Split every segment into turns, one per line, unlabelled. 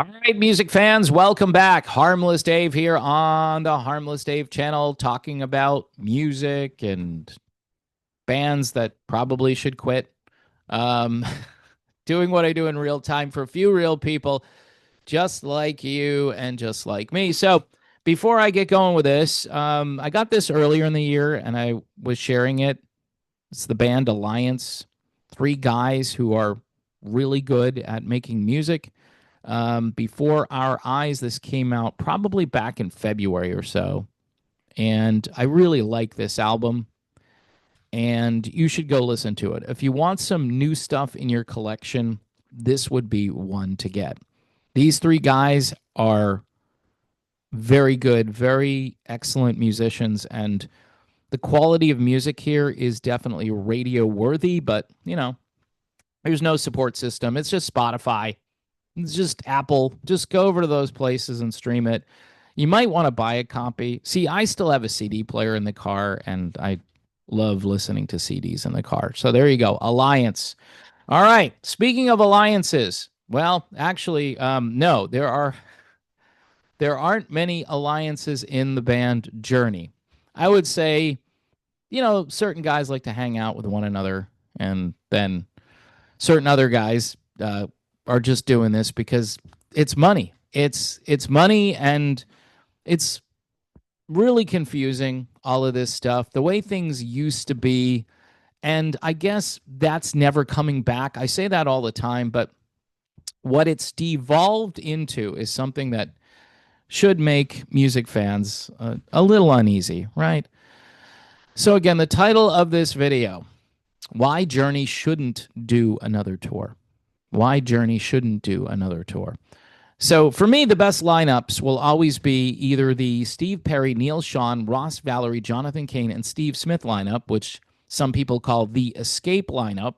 All right, music fans, welcome back. Harmless Dave here on the Harmless Dave channel, talking about music and bands that probably should quit. Um, doing what I do in real time for a few real people, just like you and just like me. So, before I get going with this, I got this earlier in the year and I was sharing it. It's the band Alliance, three guys who are really good at making music. Before our eyes, this came out probably back in February or so. And I really like this album, and you should go listen to it. If you want some new stuff in your collection, this would be one to get. These three guys are very good, very excellent musicians, and the quality of music here is definitely radio worthy, but there's no support system. It's just Spotify. It's just Apple. Just go over to those places and stream it. You might want to buy a copy. See, I still have a CD player in the car, and I love listening to CDs in the car. So there you go. Alliance. All right. Speaking of alliances, well, actually, no, there aren't many alliances in the band Journey. I would say, certain guys like to hang out with one another, and then certain other guys are just doing this because it's money. It's money, and it's really confusing, all of this stuff. The way things used to be, and I guess that's never coming back. I say that all the time, but what it's devolved into is something that should make music fans a little uneasy, right? So again, the title of this video, why Journey shouldn't do another tour. Why Journey shouldn't do another tour. So for me, the best lineups will always be either the Steve Perry, Neil Sean, Ross Valerie, Jonathan Cain, and Steve Smith lineup, which some people call the Escape lineup,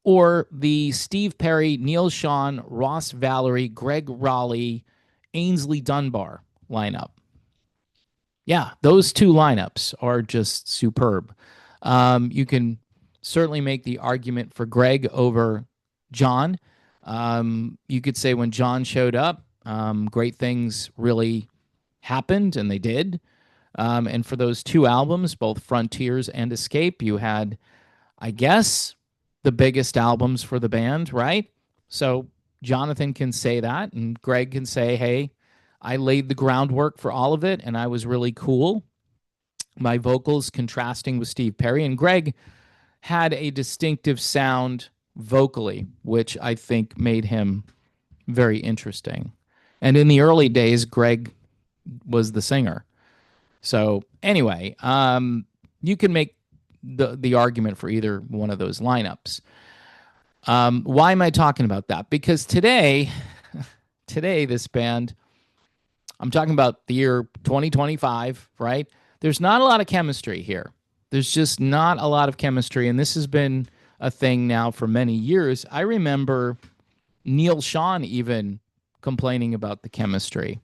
or the Steve Perry, Neil Sean, Ross Valerie, Greg Raleigh, Ainsley Dunbar lineup. Yeah, those two lineups are just superb. You can certainly make the argument for Greg over John. You could say when John showed up, great things really happened, and they did. And for those two albums, both Frontiers and Escape, you had, I guess, the biggest albums for the band, right? So Jonathan can say that, and Greg can say, hey, I laid the groundwork for all of it, and I was really cool. My vocals contrasting with Steve Perry, and Greg had a distinctive sound vocally, which I think made him very interesting. And in the early days, Greg was the singer. So anyway, you can make the argument for either one of those lineups. Why am I talking about that? Because today, this band, I'm talking about the year 2025, right? There's not a lot of chemistry here. There's just not a lot of chemistry, and this has been a thing now for many years. I remember Neil Sean even complaining about the chemistry.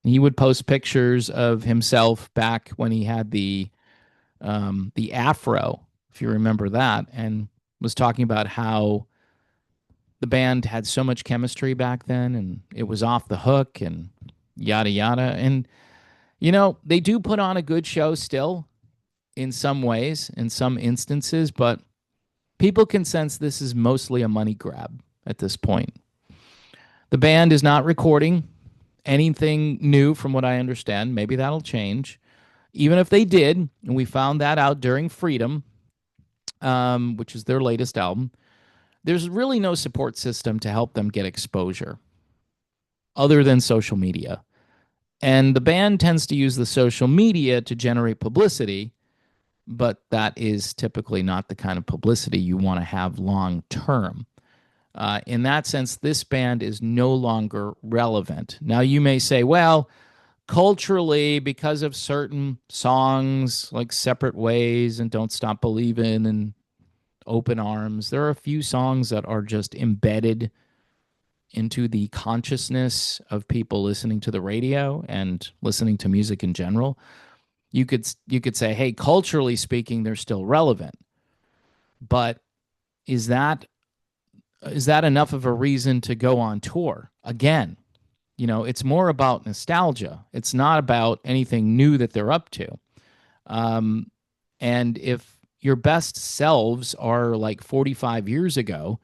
He would post pictures of himself back when he had the afro, if you remember that, and was talking about how the band had so much chemistry back then, and it was off the hook, and yada yada. And they do put on a good show still, in some ways, in some instances, but people can sense this is mostly a money grab at this point. The band is not recording anything new, from what I understand. Maybe that'll change. Even if they did, and we found that out during Freedom, which is their latest album, there's really no support system to help them get exposure other than social media. And the band tends to use the social media to generate publicity, but that is typically not the kind of publicity you want to have long term. In that sense, this band is no longer relevant. Now, you may say, well, culturally, because of certain songs like Separate Ways and Don't Stop Believin' and Open Arms, there are a few songs that are just embedded into the consciousness of people listening to the radio and listening to music in general. You could say, hey, culturally speaking, they're still relevant. But is that is that enough of a reason to go on tour again? It's more about nostalgia. It's not about anything new that they're up to. Um, and if your best selves are like 45 years ago,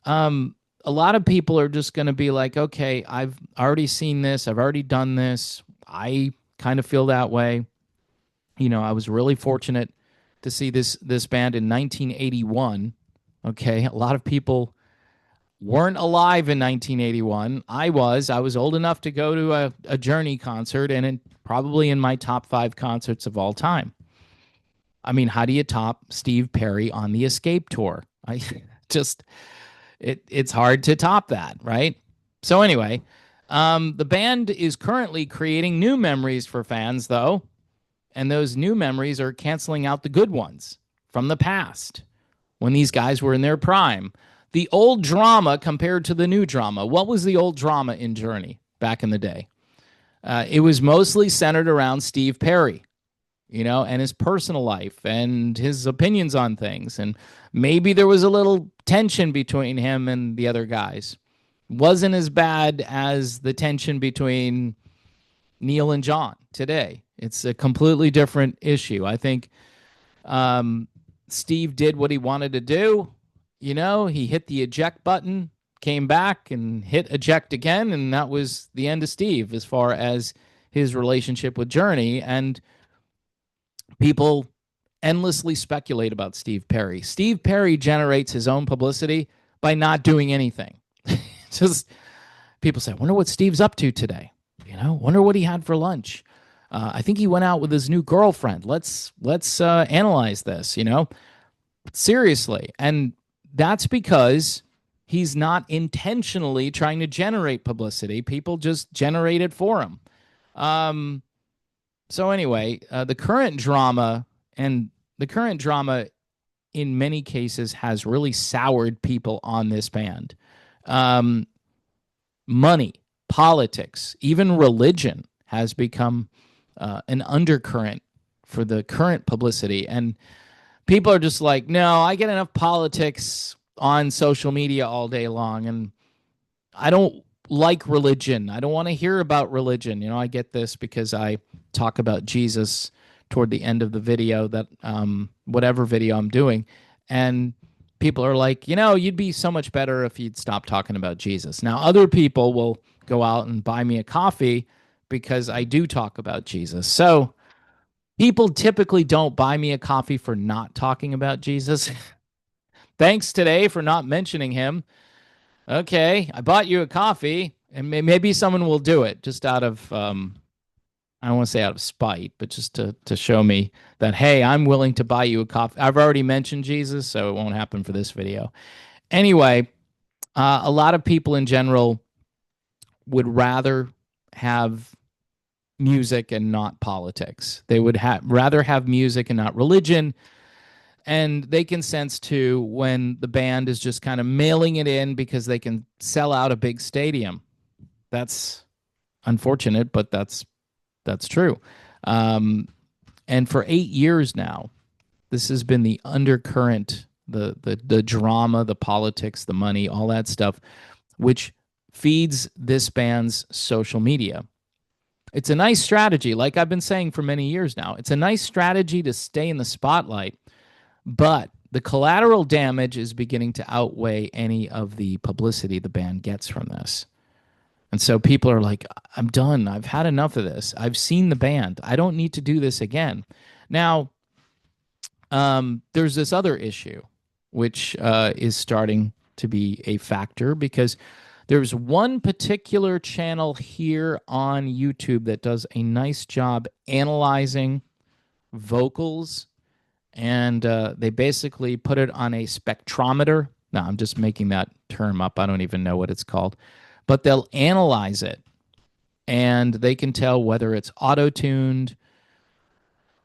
a lot of people are just going to be like, okay, I've already seen this. I've already done this. I kind of feel that way. I was really fortunate to see this band in 1981. Okay, a lot of people weren't alive in 1981. I was old enough to go to a Journey concert, and probably in my top 5 concerts of all time. I mean, how do you top Steve Perry on the Escape tour? I just it's hard to top that, right? So anyway, the band is currently creating new memories for fans, though, and those new memories are canceling out the good ones from the past when these guys were in their prime. The old drama compared to the new drama. What was the old drama in Journey back in the day? It was mostly centered around Steve Perry, and his personal life and his opinions on things. And maybe there was a little tension between him and the other guys. Wasn't as bad as the tension between Neil and John today. It's a completely different issue. I think Steve did what he wanted to do. He hit the eject button, came back and hit eject again, and that was the end of Steve as far as his relationship with Journey. And people endlessly speculate about Steve Perry. Steve Perry generates his own publicity by not doing anything. Just people say, I wonder what Steve's up to today. Wonder what he had for lunch. I think he went out with his new girlfriend. Let's analyze this, seriously. And that's because he's not intentionally trying to generate publicity. People just generate it for him. So anyway, the current drama in many cases has really soured people on this band. Money, politics, even religion has become an undercurrent for the current publicity. And people are just like, no, I get enough politics on social media all day long, and I don't like religion. I don't want to hear about religion. I get this because I talk about Jesus toward the end of the video, that whatever video I'm doing. And people are like, you'd be so much better if you'd stop talking about Jesus. Now, other people will go out and buy me a coffee because I do talk about Jesus. So people typically don't buy me a coffee for not talking about Jesus. Thanks today for not mentioning him. Okay, I bought you a coffee, and maybe someone will do it just out of, I don't want to say out of spite, but just to show me that, hey, I'm willing to buy you a coffee. I've already mentioned Jesus, so it won't happen for this video. Anyway, a lot of people in general would rather have music and not politics. They would rather have music and not religion. And they can sense too when the band is just kind of mailing it in because they can sell out a big stadium. That's unfortunate, but that's true. And for 8 years now, this has been the undercurrent, the drama, the politics, the money, all that stuff, which feeds this band's social media. It's a nice strategy, like I've been saying for many years now. It's a nice strategy to stay in the spotlight, but the collateral damage is beginning to outweigh any of the publicity the band gets from this. And so people are like, I'm done. I've had enough of this. I've seen the band. I don't need to do this again. Now, there's this other issue, which is starting to be a factor because there's one particular channel here on YouTube that does a nice job analyzing vocals, and they basically put it on a spectrometer. No, I'm just making that term up. I don't even know what it's called. But they'll analyze it, and they can tell whether it's auto-tuned,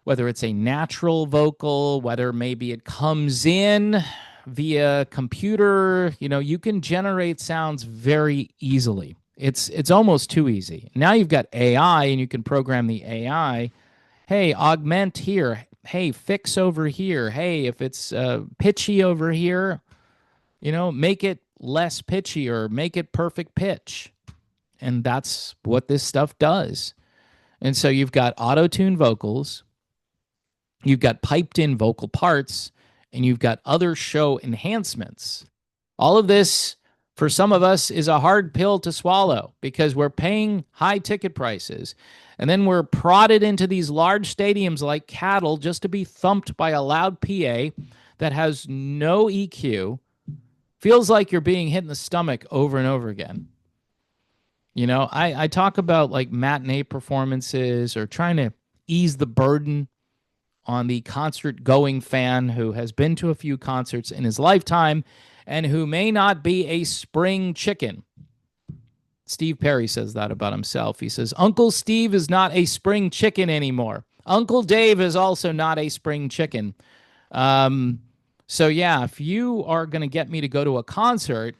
whether it's a natural vocal, whether maybe it comes in via computer. You can generate sounds very easily. It's almost too easy. Now you've got AI, and you can program the AI, hey, augment here. Hey, fix over here. Hey, if it's pitchy over here, make it less pitchy or make it perfect pitch. And that's what this stuff does. And so you've got auto-tune vocals, you've got piped in vocal parts, and you've got other show enhancements. All of this, for some of us, is a hard pill to swallow because we're paying high ticket prices. And then we're prodded into these large stadiums like cattle just to be thumped by a loud PA that has no EQ. Feels like you're being hit in the stomach over and over again. You know, I talk about like matinee performances or trying to ease the burden on the concert going fan who has been to a few concerts in his lifetime and who may not be a spring chicken. Steve Perry says that about himself. He says, Uncle Steve is not a spring chicken anymore. Uncle Dave is also not a spring chicken. So, yeah, if you are going to get me to go to a concert,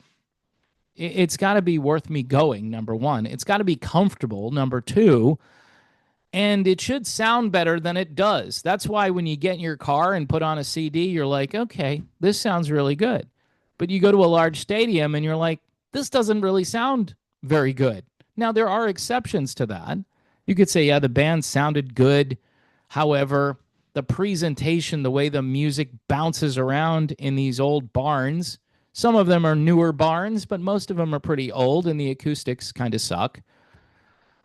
it's got to be worth me going, number one. It's got to be comfortable, number two. And it should sound better than it does. That's why when you get in your car and put on a CD, you're like, okay, this sounds really good. But you go to a large stadium and you're like, this doesn't really sound very good. Now, there are exceptions to that. You could say, yeah, the band sounded good. However, the presentation, the way the music bounces around in these old barns, some of them are newer barns, but most of them are pretty old and the acoustics kind of suck.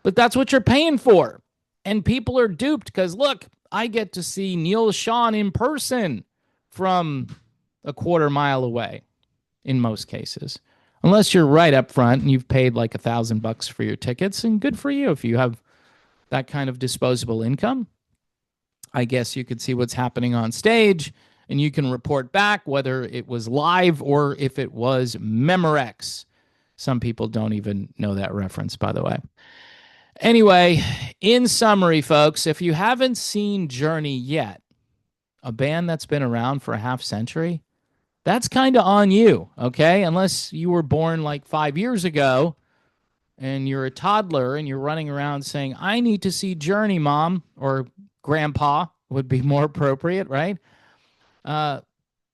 But that's what you're paying for. And people are duped because, look, I get to see Neil Schon in person from a quarter mile away in most cases. Unless you're right up front and you've paid like $1,000 for your tickets, and good for you if you have that kind of disposable income. I guess you could see what's happening on stage and you can report back whether it was live or if it was Memorex. Some people don't even know that reference, by the way. Anyway, in summary, folks, if you haven't seen Journey yet, a band that's been around for a half century, that's kind of on you, okay? Unless you were born like 5 years ago and you're a toddler and you're running around saying, I need to see Journey, Mom, or Grandpa would be more appropriate, right?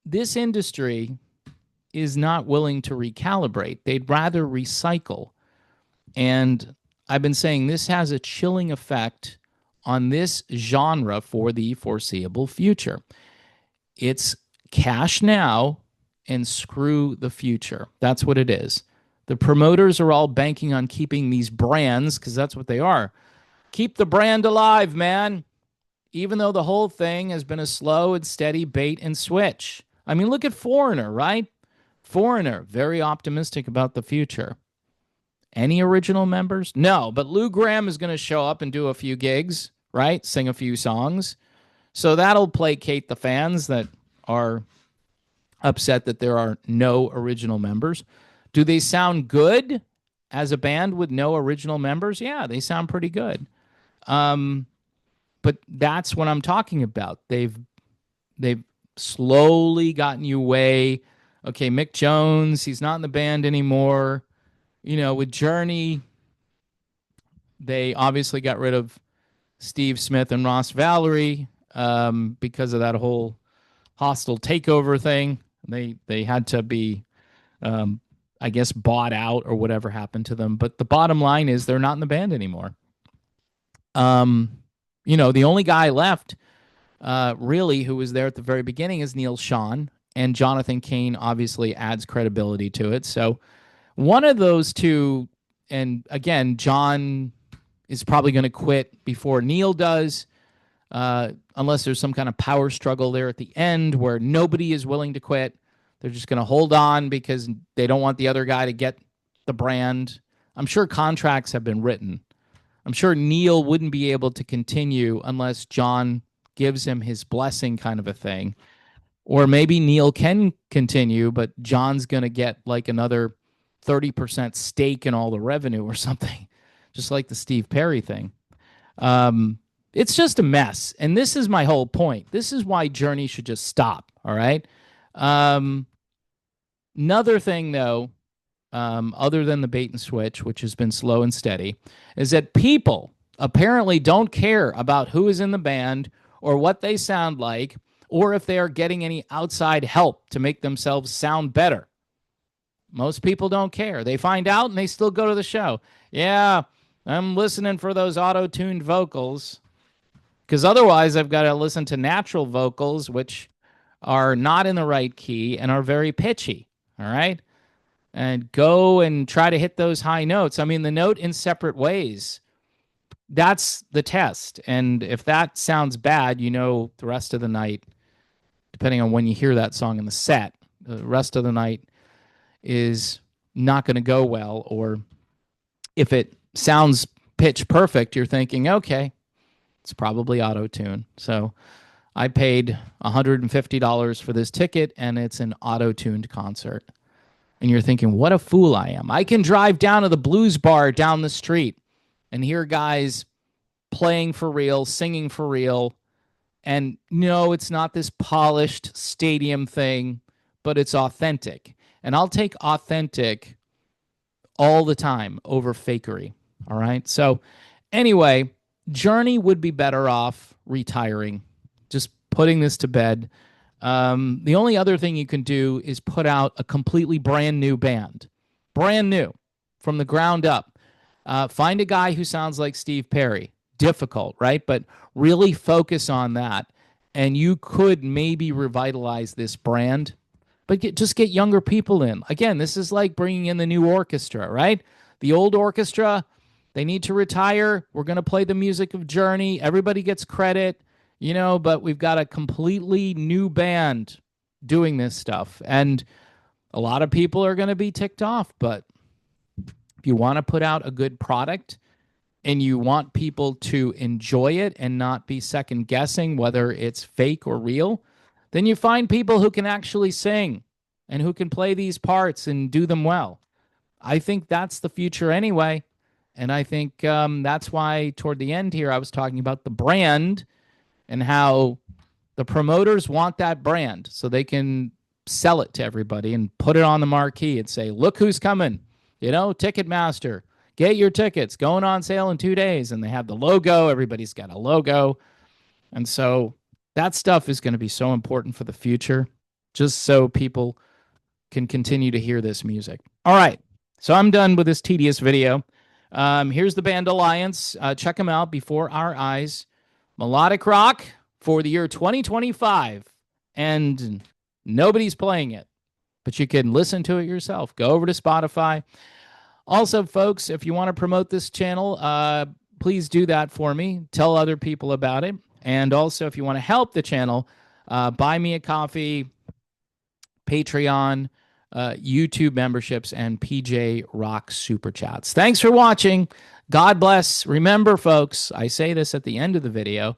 This industry is not willing to recalibrate. They'd rather recycle. And I've been saying this has a chilling effect on this genre for the foreseeable future. It's cash now and screw the future. That's what it is. The promoters are all banking on keeping these brands, because that's what they are. Keep the brand alive, man. Even though the whole thing has been a slow and steady bait and switch. I mean, look at Foreigner, right? Foreigner, very optimistic about the future. Any original members? No, but Lou Gramm is going to show up and do a few gigs, right? Sing a few songs. So that'll placate the fans that are upset that there are no original members. Do they sound good as a band with no original members? Yeah, they sound pretty good. But that's what I'm talking about. They've slowly gotten you away. Okay, Mick Jones, he's not in the band anymore. You know, with Journey, they obviously got rid of Steve Smith and Ross Valerie because of that whole hostile takeover thing. They had to be, I guess, bought out or whatever happened to them. But the bottom line is they're not in the band anymore. You know, the only guy left, really, who was there at the very beginning is Neil Schon, and Jonathan Cain obviously adds credibility to it. So one of those two, and again, John is probably going to quit before Neil does, unless there's some kind of power struggle there at the end where nobody is willing to quit. They're just going to hold on because they don't want the other guy to get the brand. I'm sure contracts have been written. I'm sure Neil wouldn't be able to continue unless John gives him his blessing, kind of a thing. Or maybe Neil can continue, but John's going to get like another 30% stake in all the revenue or something, just like the Steve Perry thing. It's just a mess. And this is my whole point. This is why Journey should just stop. All right. Another thing, though, other than the bait and switch, which has been slow and steady, is that people apparently don't care about who is in the band or what they sound like, or if they are getting any outside help to make themselves sound better. Most people don't care. They find out and they still go to the show. Yeah, I'm listening for those auto-tuned vocals because otherwise I've got to listen to natural vocals, which are not in the right key and are very pitchy. All right. And go and try to hit those high notes. I mean, the note in separate ways, that's the test. And if that sounds bad, you know, the rest of the night, depending on when you hear that song in the set, the rest of the night is not going to go well. Or if it sounds pitch perfect, you're thinking, okay, it's probably auto tune. So I paid $150 for this ticket and it's an auto tuned concert. And you're thinking, what a fool I am. I can drive down to the blues bar down the street and hear guys playing for real, singing for real. And no, it's not this polished stadium thing, but it's authentic. And I'll take authentic all the time over fakery. All right. So, anyway, Journey would be better off retiring, just putting this to bed. The only other thing you can do is put out a completely brand new band, brand new from the ground up. Find a guy who sounds like Steve Perry. Difficult, right? But really focus on that. And you could maybe revitalize this brand, but just get younger people in. Again, this is like bringing in the new orchestra, right? The old orchestra, they need to retire. We're going to play the music of Journey. Everybody gets credit, you know, but we've got a completely new band doing this stuff. And a lot of people are going to be ticked off, but if you want to put out a good product and you want people to enjoy it and not be second guessing whether it's fake or real, then you find people who can actually sing and who can play these parts and do them well. I think that's the future anyway. And I think that's why toward the end here, I was talking about the brand and how the promoters want that brand so they can sell it to everybody and put it on the marquee and say, look who's coming, you know, Ticketmaster. Get your tickets, going on sale in 2 days. And they have the logo. Everybody's got a logo. And so that stuff is going to be so important for the future, just so people can continue to hear this music. All right. So I'm done with this tedious video. Here's the band Alliance. Check them out, Before Our Eyes. Melodic rock for the year 2025. And nobody's playing it, but you can listen to it yourself. Go over to Spotify. Also, folks, if you want to promote this channel, please do that for me. Tell other people about it. And also, if you want to help the channel, buy me a coffee, Patreon, YouTube memberships, and PJ Rock Super Chats. Thanks for watching. God bless. Remember, folks, I say this at the end of the video.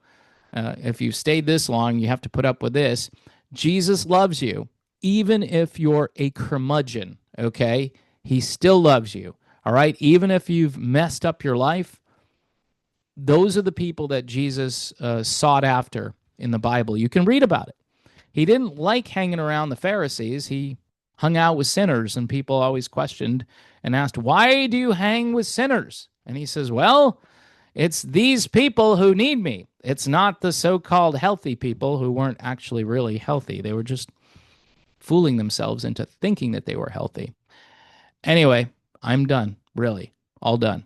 If you've stayed this long, you have to put up with this. Jesus loves you, even if you're a curmudgeon, okay? He still loves you, all right? Even if you've messed up your life, those are the people that Jesus sought after in the Bible. You can read about it. He didn't like hanging around the Pharisees. He hung out with sinners, and people always questioned and asked, why do you hang with sinners? And he says, well, it's these people who need me. It's not the so-called healthy people who weren't actually really healthy. They were just fooling themselves into thinking that they were healthy. Anyway, I'm done, really, all done.